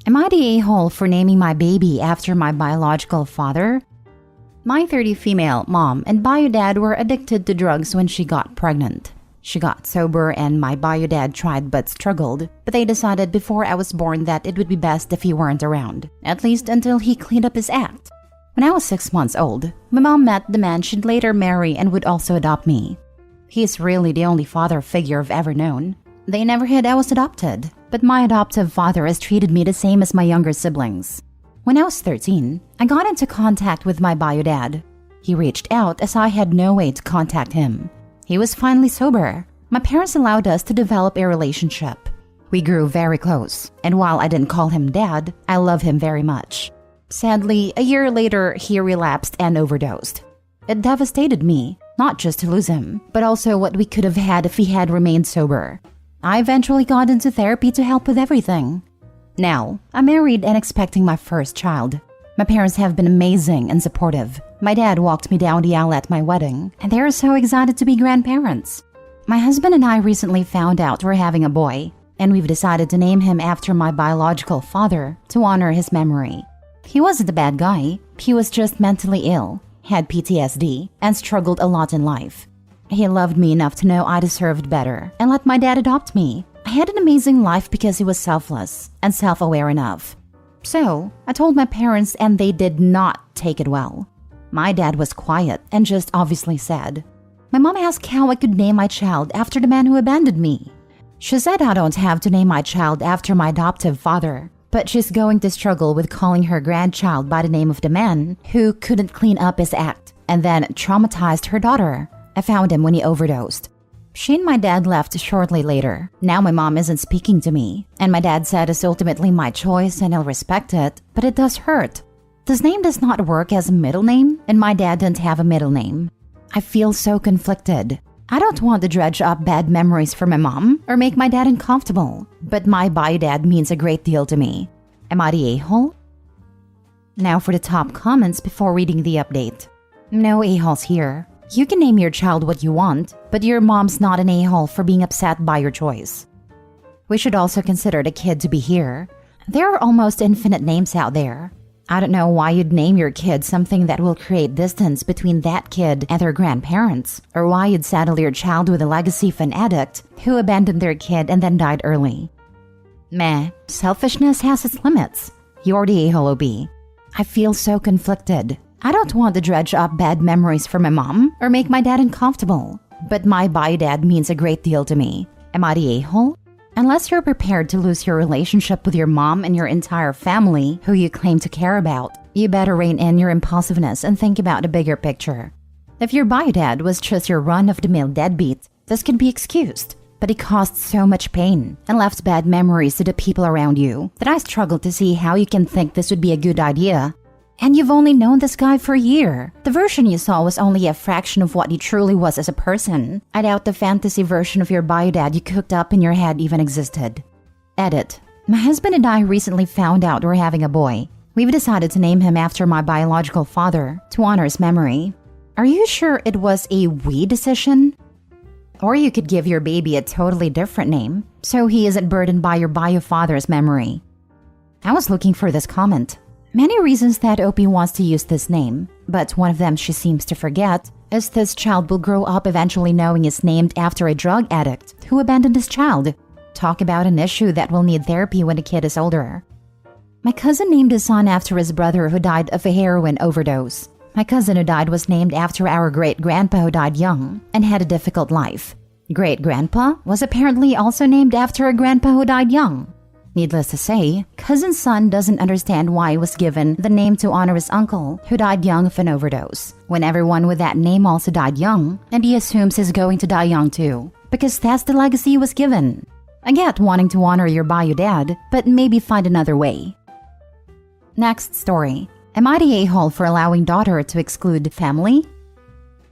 Am I the a-hole for naming my baby after my biological father? My 30 female mom and bio dad were addicted to drugs when she got pregnant. She got sober and my bio dad tried but struggled, but they decided before I was born that it would be best if he weren't around, at least until he cleaned up his act. When I was 6 months old, my mom met the man she'd later marry and would also adopt me. He is really the only father figure I've ever known. They never hid I was adopted, but my adoptive father has treated me the same as my younger siblings. When I was 13, I got into contact with my bio dad. He reached out as I had no way to contact him. He was finally sober. My parents allowed us to develop a relationship. We grew very close, and while I didn't call him dad, I love him very much. Sadly, a year later, he relapsed and overdosed. It devastated me, not just to lose him, but also what we could have had if he had remained sober. I eventually got into therapy to help with everything. Now, I'm married and expecting my first child. My parents have been amazing and supportive. My dad walked me down the aisle at my wedding, and they are so excited to be grandparents. My husband and I recently found out we're having a boy, and we've decided to name him after my biological father to honor his memory. He wasn't a bad guy. He was just mentally ill, had PTSD, and struggled a lot in life. He loved me enough to know I deserved better and let my dad adopt me. I had an amazing life because he was selfless and self-aware enough. So, I told my parents and they did not take it well. My dad was quiet and just obviously sad. My mom asked how I could name my child after the man who abandoned me. She said I don't have to name my child after my adoptive father, but she's going to struggle with calling her grandchild by the name of the man who couldn't clean up his act and then traumatized her daughter. I found him when he overdosed. She and my dad left shortly later. Now my mom isn't speaking to me, and my dad said it's ultimately my choice and I'll respect it, but it does hurt. This name does not work as a middle name, and my dad didn't have a middle name. I feel so conflicted. I don't want to dredge up bad memories for my mom or make my dad uncomfortable, but my bio dad means a great deal to me. Am I the a-hole? Now for the top comments before reading the update. No a-holes here. You can name your child what you want, but your mom's not an a-hole for being upset by your choice. We should also consider the kid to be here. There are almost infinite names out there. I don't know why you'd name your kid something that will create distance between that kid and their grandparents, or why you'd saddle your child with a legacy of an addict who abandoned their kid and then died early. Meh, selfishness has its limits. You're the a-hole OB. I feel so conflicted. I don't want to dredge up bad memories for my mom or make my dad uncomfortable, but my bio dad means a great deal to me. Am I the a-hole? Unless you're prepared to lose your relationship with your mom and your entire family who you claim to care about, you better rein in your impulsiveness and think about the bigger picture. If your bio dad was just your run-of-the-mill deadbeat, this could be excused, but he caused so much pain and left bad memories to the people around you that I struggle to see how you can think this would be a good idea. And you've only known this guy for a year. The version you saw was only a fraction of what he truly was as a person. I doubt the fantasy version of your bio dad you cooked up in your head even existed. Edit. My husband and I recently found out we're having a boy. We've decided to name him after my biological father to honor his memory. Are you sure it was a we decision? Or you could give your baby a totally different name, so he isn't burdened by your bio father's memory. I was looking for this comment. Many reasons that Opie wants to use this name, but one of them she seems to forget is this child will grow up eventually knowing it's named after a drug addict who abandoned his child. Talk about an issue that will need therapy when the kid is older. My cousin named his son after his brother who died of a heroin overdose. My cousin who died was named after our great-grandpa who died young and had a difficult life. Great-grandpa was apparently also named after a grandpa who died young. Needless to say, cousin's son doesn't understand why he was given the name to honor his uncle who died young of an overdose, when everyone with that name also died young, and he assumes he's going to die young too, because that's the legacy he was given. I get wanting to honor your bio dad, but maybe find another way. Next story. Am I the a-hole for allowing daughter to exclude family?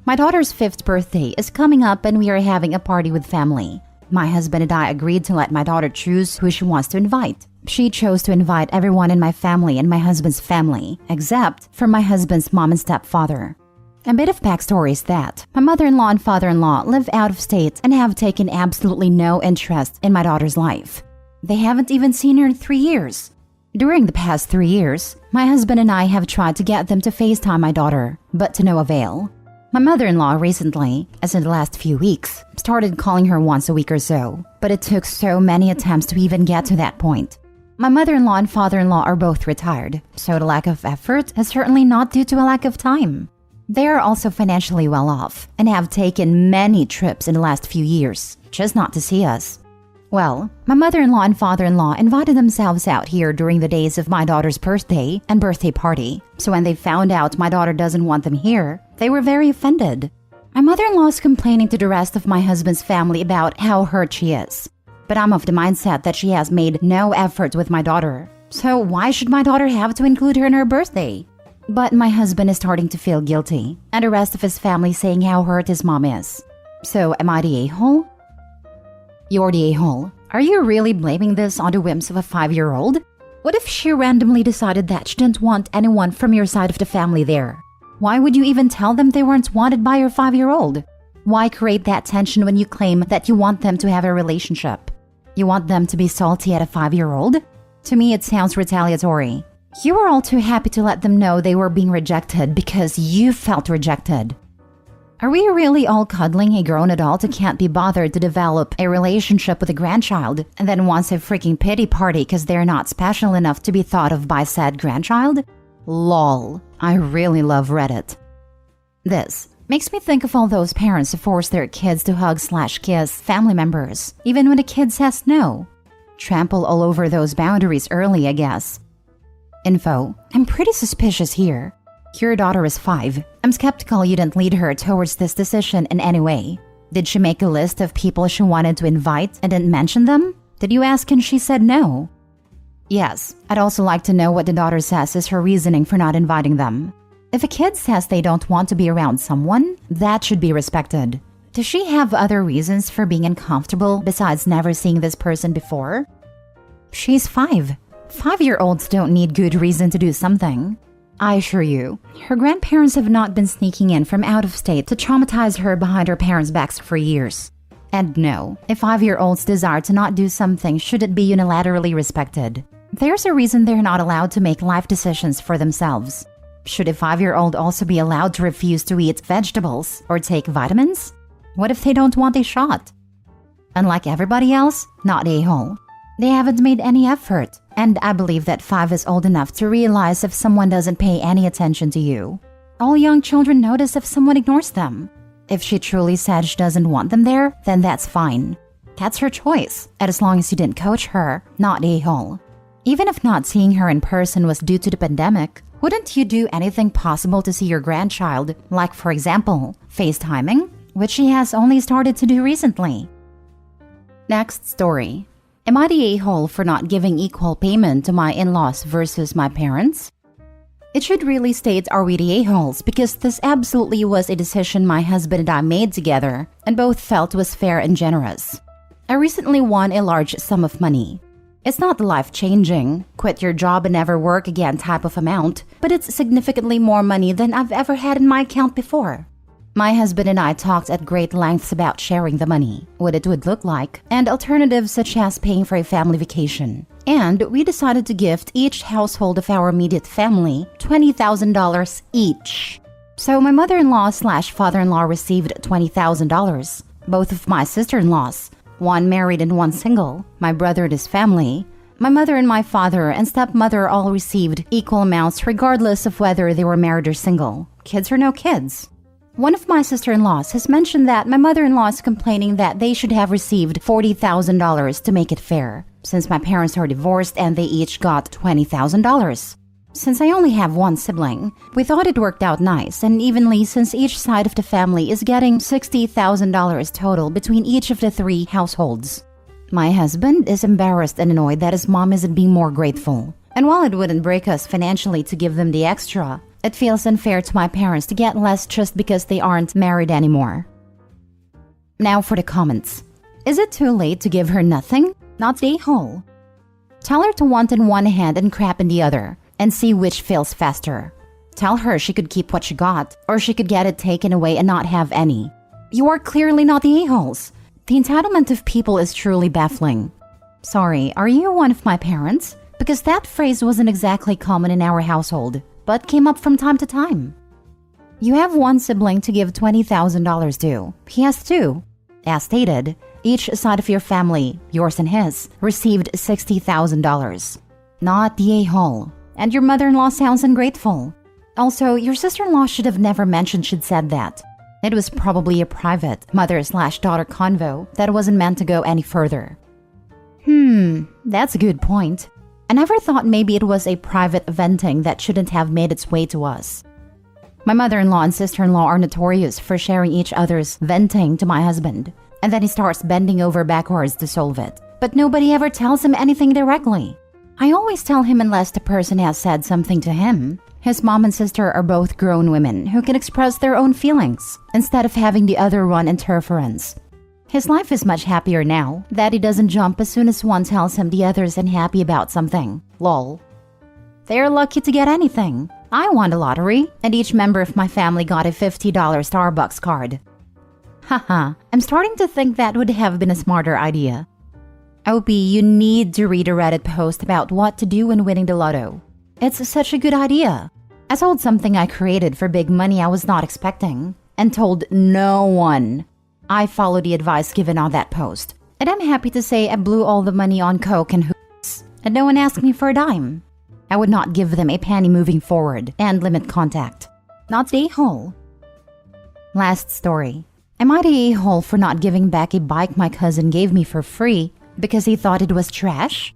My daughter's 5th birthday is coming up and we are having a party with family. My husband and I agreed to let my daughter choose who she wants to invite. She chose to invite everyone in my family and my husband's family, except for my husband's mom and stepfather. A bit of backstory is that my mother-in-law and father-in-law live out of state and have taken absolutely no interest in my daughter's life. They haven't even seen her in 3 years. During the past 3 years, my husband and I have tried to get them to FaceTime my daughter, but to no avail. My mother-in-law recently, as in the last few weeks, started calling her once a week or so, but it took so many attempts to even get to that point. My mother-in-law and father-in-law are both retired, so the lack of effort is certainly not due to a lack of time. They are also financially well off and have taken many trips in the last few years, just not to see us. Well, my mother-in-law and father-in-law invited themselves out here during the days of my daughter's birthday and birthday party, so when they found out my daughter doesn't want them here, they were very offended. My mother-in-law is complaining to the rest of my husband's family about how hurt she is. But I'm of the mindset that she has made no effort with my daughter, so why should my daughter have to include her in her birthday? But my husband is starting to feel guilty, and the rest of his family saying how hurt his mom is. So am I the a-hole? You're the a-hole. Are you really blaming this on the whims of a 5-year-old? What if she randomly decided that she didn't want anyone from your side of the family there? Why would you even tell them they weren't wanted by your 5-year-old? Why create that tension when you claim that you want them to have a relationship? You want them to be salty at a 5-year-old? To me, it sounds retaliatory. You were all too happy to let them know they were being rejected because you felt rejected. Are we really all cuddling a grown adult who can't be bothered to develop a relationship with a grandchild and then wants a freaking pity party because they're not special enough to be thought of by said grandchild? Lol. I really love Reddit. This makes me think of all those parents who force their kids to hug/kiss family members, even when the kid says no. Trample all over those boundaries early, I guess. Info: I'm pretty suspicious here. Your daughter is 5. I'm skeptical you didn't lead her towards this decision in any way. Did she make a list of people she wanted to invite and didn't mention them? Did you ask and she said no? Yes, I'd also like to know what the daughter says is her reasoning for not inviting them. If a kid says they don't want to be around someone, that should be respected. Does she have other reasons for being uncomfortable besides never seeing this person before? She's 5. 5-year-olds don't need good reason to do something. I assure you, her grandparents have not been sneaking in from out of state to traumatize her behind her parents' backs for years. And no, if 5-year-olds desire to not do something, should it be unilaterally respected? There's a reason they're not allowed to make life decisions for themselves. Should a 5-year-old also be allowed to refuse to eat vegetables or take vitamins? What if they don't want a shot? Unlike everybody else, not a-hole. They haven't made any effort, and I believe that 5 is old enough to realize if someone doesn't pay any attention to you. All young children notice if someone ignores them. If she truly said she doesn't want them there, then that's fine. That's her choice, and as long as you didn't coach her, not a-hole. Even if not seeing her in person was due to the pandemic, wouldn't you do anything possible to see your grandchild, like for example, FaceTiming, which she has only started to do recently? Next story. Am I the a-hole for not giving equal payment to my in-laws versus my parents? It should really state are we the a-holes because this absolutely was a decision my husband and I made together and both felt was fair and generous. I recently won a large sum of money. It's not the life-changing, quit your job and never work again type of amount, but it's significantly more money than I've ever had in my account before. My husband and I talked at great lengths about sharing the money, what it would look like, and alternatives such as paying for a family vacation. And we decided to gift each household of our immediate family $20,000 each. So my mother-in-law/father-in-law received $20,000. Both of my sister-in-laws, one married and one single, my brother and his family, my mother and my father and stepmother all received equal amounts regardless of whether they were married or single, kids or no kids. One of my sister-in-laws has mentioned that my mother-in-law is complaining that they should have received $40,000 to make it fair, since my parents are divorced and they each got $20,000. Since I only have one sibling, we thought it worked out nice and evenly since each side of the family is getting $60,000 total between each of the 3 households. My husband is embarrassed and annoyed that his mom isn't being more grateful. And while it wouldn't break us financially to give them the extra, it feels unfair to my parents to get less just because they aren't married anymore. Now for the comments. Is it too late to give her nothing? Not the a-hole. Tell her to want in one hand and crap in the other, and see which fails faster. Tell her she could keep what she got, or she could get it taken away and not have any. You are clearly not the a-holes. The entitlement of people is truly baffling. Sorry, are you one of my parents? Because that phrase wasn't exactly common in our household, but came up from time to time. You have one sibling to give $20,000 to. He has two. As stated, each side of your family, yours and his, received $60,000. Not the a-hole. And your mother-in-law sounds ungrateful. Also, your sister-in-law should have never mentioned she'd said that. It was probably a private mother/daughter convo that wasn't meant to go any further. That's a good point. I never thought maybe it was a private venting that shouldn't have made its way to us. My mother-in-law and sister-in-law are notorious for sharing each other's venting to my husband, and then he starts bending over backwards to solve it. But nobody ever tells him anything directly. I always tell him unless the person has said something to him. His mom and sister are both grown women who can express their own feelings instead of having the other one interference. His life is much happier now that he doesn't jump as soon as one tells him the other's unhappy about something. Lol. They're lucky to get anything. I won the lottery, and each member of my family got a $50 Starbucks card. Haha, I'm starting to think that would have been a smarter idea. OP, you need to read a Reddit post about what to do when winning the lotto. It's such a good idea. I sold something I created for big money I was not expecting, and told no one. I followed the advice given on that post, and I'm happy to say I blew all the money on coke and hoops, and no one asked me for a dime. I would not give them a penny moving forward and limit contact. Not the a-hole. Last story. Am I the a-hole for not giving back a bike my cousin gave me for free because he thought it was trash?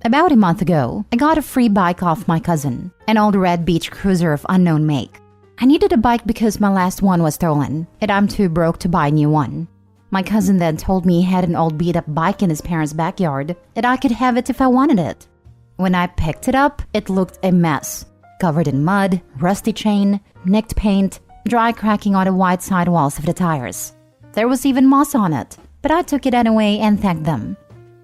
About a month ago, I got a free bike off my cousin, an old red beach cruiser of unknown make. I needed a bike because my last one was stolen, and I'm too broke to buy a new one. My cousin then told me he had an old beat-up bike in his parents' backyard, and I could have it if I wanted it. When I picked it up, it looked a mess. Covered in mud, rusty chain, nicked paint, dry cracking on the white sidewalls of the tires. There was even moss on it, but I took it anyway and thanked them.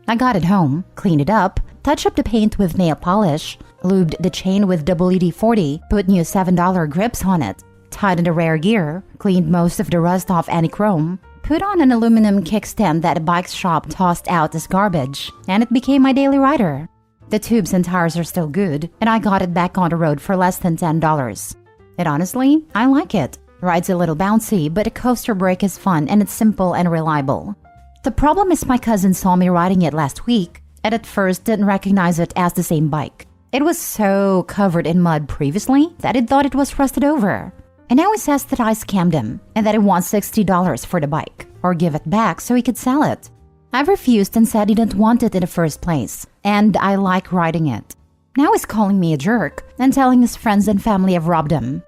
I got it home, cleaned it up, touched up the paint with nail polish, lubed the chain with WD-40, put new $7 grips on it, tightened the rear gear, cleaned most of the rust off any chrome, put on an aluminum kickstand that a bike shop tossed out as garbage, and it became my daily rider. The tubes and tires are still good, and I got it back on the road for less than $10. And honestly, I like it. Ride's a little bouncy, but a coaster brake is fun and it's simple and reliable. The problem is my cousin saw me riding it last week, and at first didn't recognize it as the same bike. It was so covered in mud previously that he thought it was rusted over. And now he says that I scammed him and that he wants $60 for the bike, or give it back so he could sell it. I refused and said he didn't want it in the first place, and I like riding it. Now he's calling me a jerk and telling his friends and family I've robbed him.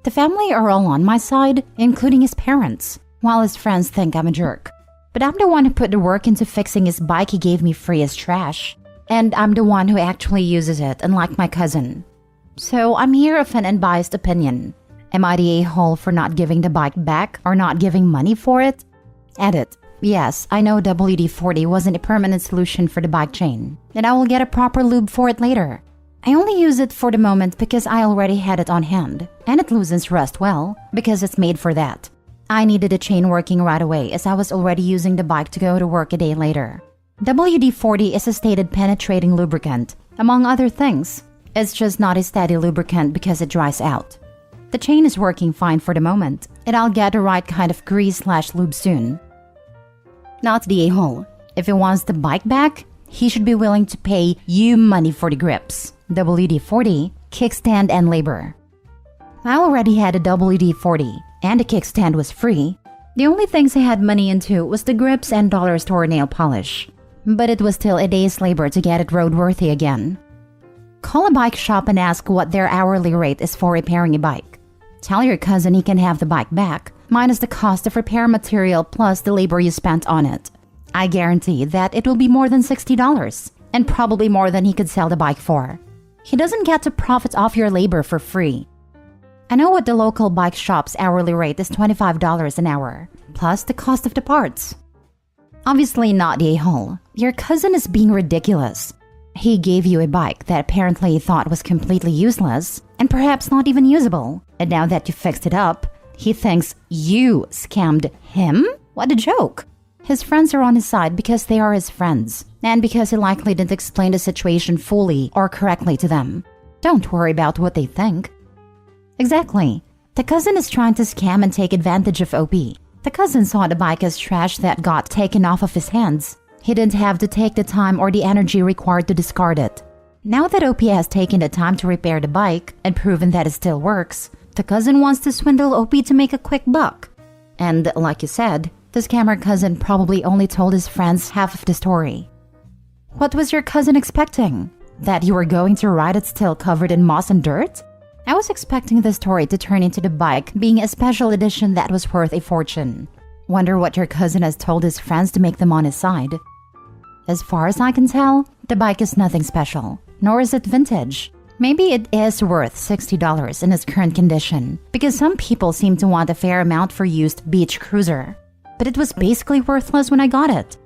The family are all on my side, including his parents, while his friends think I'm a jerk. But I'm the one who put the work into fixing his bike he gave me free as trash. And I'm the one who actually uses it, unlike my cousin. So I'm here of an unbiased opinion. Am I the a-hole for not giving the bike back or not giving money for it? Edit. Yes, I know WD-40 wasn't a permanent solution for the bike chain, and I will get a proper lube for it later. I only use it for the moment because I already had it on hand, and it loosens rust well, because it's made for that. I needed the chain working right away as I was already using the bike to go to work a day later. WD-40 is a stated penetrating lubricant, among other things. It's just not a steady lubricant because it dries out. The chain is working fine for the moment, and I'll get the right kind of grease/lube soon. Not the a-hole. If he wants the bike back, he should be willing to pay you money for the grips, WD-40, kickstand, and labor. I already had a WD-40, and the kickstand was free. The only things I had money into was the grips and dollar store nail polish. But it was still a day's labor to get it roadworthy again. Call a bike shop and ask what their hourly rate is for repairing a bike. Tell your cousin he can have the bike back, minus the cost of repair material plus the labor you spent on it. I guarantee that it will be more than $60, and probably more than he could sell the bike for. He doesn't get to profit off your labor for free. I know what the local bike shop's hourly rate is $25 an hour, plus the cost of the parts. Obviously not the a-hole. Your cousin is being ridiculous. He gave you a bike that apparently he thought was completely useless, and perhaps not even usable. And now that you fixed it up, he thinks you scammed him? What a joke. His friends are on his side because they are his friends, and because he likely didn't explain the situation fully or correctly to them. Don't worry about what they think. Exactly. The cousin is trying to scam and take advantage of OP. The cousin saw the bike as trash that got taken off of his hands. He didn't have to take the time or the energy required to discard it. Now that OP has taken the time to repair the bike and proven that it still works, the cousin wants to swindle OP to make a quick buck. And like you said, the scammer cousin probably only told his friends half of the story. What was your cousin expecting? That you were going to ride it still covered in moss and dirt? I was expecting the story to turn into the bike being a special edition that was worth a fortune. Wonder what your cousin has told his friends to make them on his side. As far as I can tell, the bike is nothing special, nor is it vintage. Maybe it is worth $60 in its current condition, because some people seem to want a fair amount for used beach cruiser. But it was basically worthless when I got it.